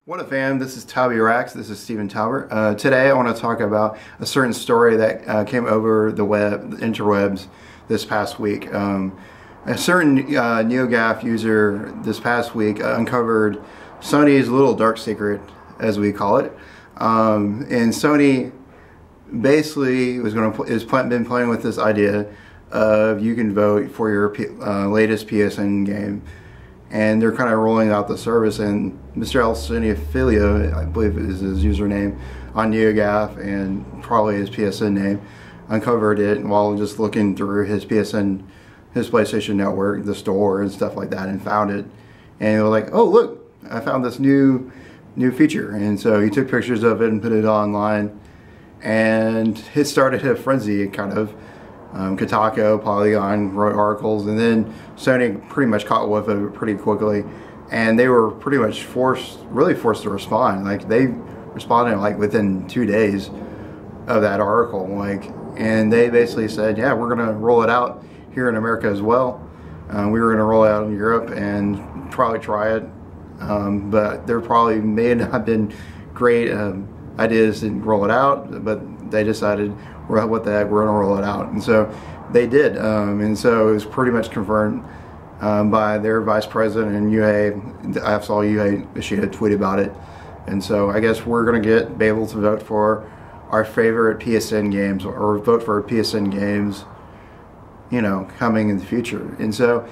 What up, fam? This is TalbyReacts. This is Stephen Talbert. Today I want to talk about a certain story that came over the interwebs this past week. A certain NeoGAF user this past week uncovered Sony's little dark secret, as we call it. And Sony basically been playing with this idea of you can vote for your latest PSN game. And they're kind of rolling out the service, and Mr. El Cinefilio, I believe is his username on NeoGAF and probably his PSN name, uncovered it while just looking through his PlayStation Network, the store and stuff like that, and found it. And they were like, "Oh, look, I found this new feature." And so he took pictures of it and put it online, and it started a frenzy, kind of. Kotaku, Polygon wrote articles, and then Sony pretty much caught with it pretty quickly, and they were pretty much really forced to respond. Like, they responded like within 2 days of that article, and they basically said, yeah, we're gonna roll it out here in America as well. We were gonna roll it out in Europe and probably try it, but there probably may not have been great ideas to roll it out, but they decided, what the heck, we're gonna roll it out. And so they did, and so it was pretty much confirmed by their vice president and Yuhei. I saw Yuhei Ishida tweet about it. And so I guess we're gonna be able to vote for our favorite PSN games, or vote for PSN games, you know, coming in the future. And so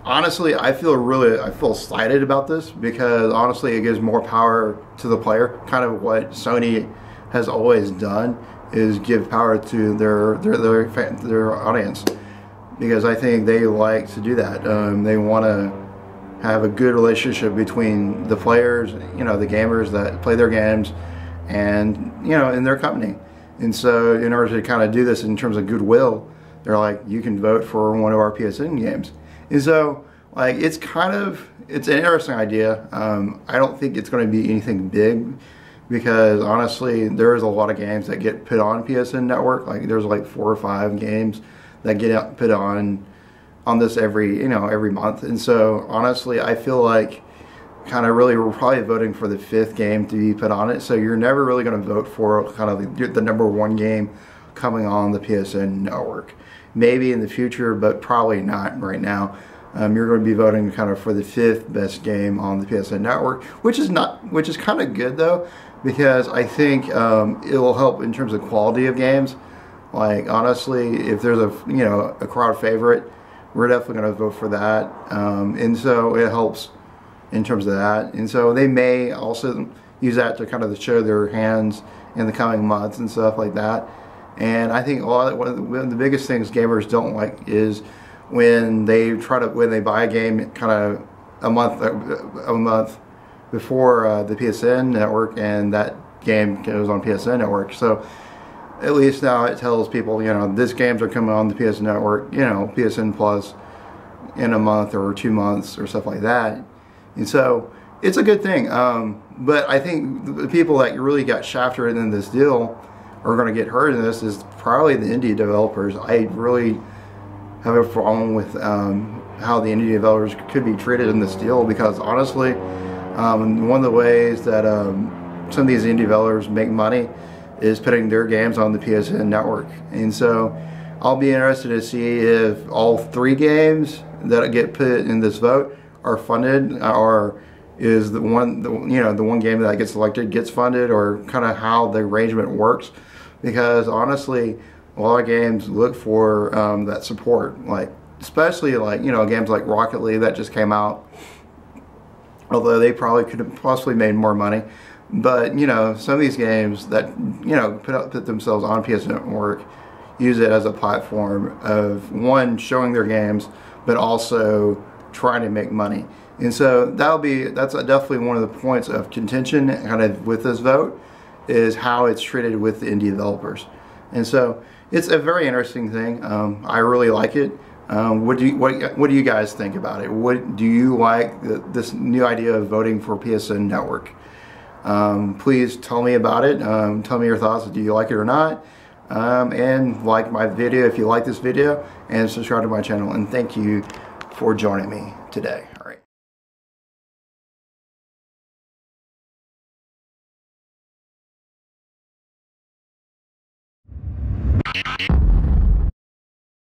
honestly, I feel slighted about this, because honestly it gives more power to the player. Kind of what Sony has always done is give power to their audience, because I think they like to do that. They want to have a good relationship between the players, you know, the gamers that play their games, and, you know, in their company. And so in order to kind of do this in terms of goodwill, they're like, you can vote for one of our PSN games. And so, like, it's an interesting idea. I don't think it's going to be anything big, because honestly there's a lot of games that get put on PSN Network. Like, there's like 4 or 5 games that get put on this every month. And so honestly, I feel like kind of really we're probably voting for the 5th game to be put on it. So you're never really going to vote for kind of the #1 game coming on the PSN Network. Maybe in the future, but probably not right now. You're going to be voting kind of for the 5th best game on the PSN Network, which is kind of good though, because I think it will help in terms of quality of games. Like, honestly, if there's a crowd favorite, we're definitely going to vote for that, and so it helps in terms of that. And so they may also use that to kind of show their hands in the coming months and stuff like that. And I think one of the biggest things gamers don't like is when they buy a game kind of a month before the PSN Network, and that game goes on PSN Network. So at least now it tells people, you know, these games are coming on the PSN Network, you know, PSN Plus, in a month or 2 months or stuff like that. And so it's a good thing. But I think the people that really got shafted in this deal are going to get hurt in this is probably the indie developers. I really have a problem with how the indie developers could be treated in this deal, because honestly, one of the ways that some of these indie developers make money is putting their games on the PSN Network. And so I'll be interested to see if all 3 games that get put in this vote are funded, or is the one game that gets selected gets funded, or kind of how the arrangement works. Because honestly, a lot of games look for that support, like especially like, you know, games like Rocket League that just came out, although they probably could have possibly made more money. But, you know, some of these games that, you know, put themselves on PSN Network use it as a platform of, one, showing their games, but also trying to make money. And so that's definitely one of the points of contention kind of with this vote, is how it's treated with the indie developers. And so it's a very interesting thing. I really like it. What do you guys think about it? What do you like this new idea of voting for PSN Network? Please tell me about it. Tell me your thoughts. Do you like it or not? And like my video if you like this video, and subscribe to my channel. And thank you for joining me today. All right.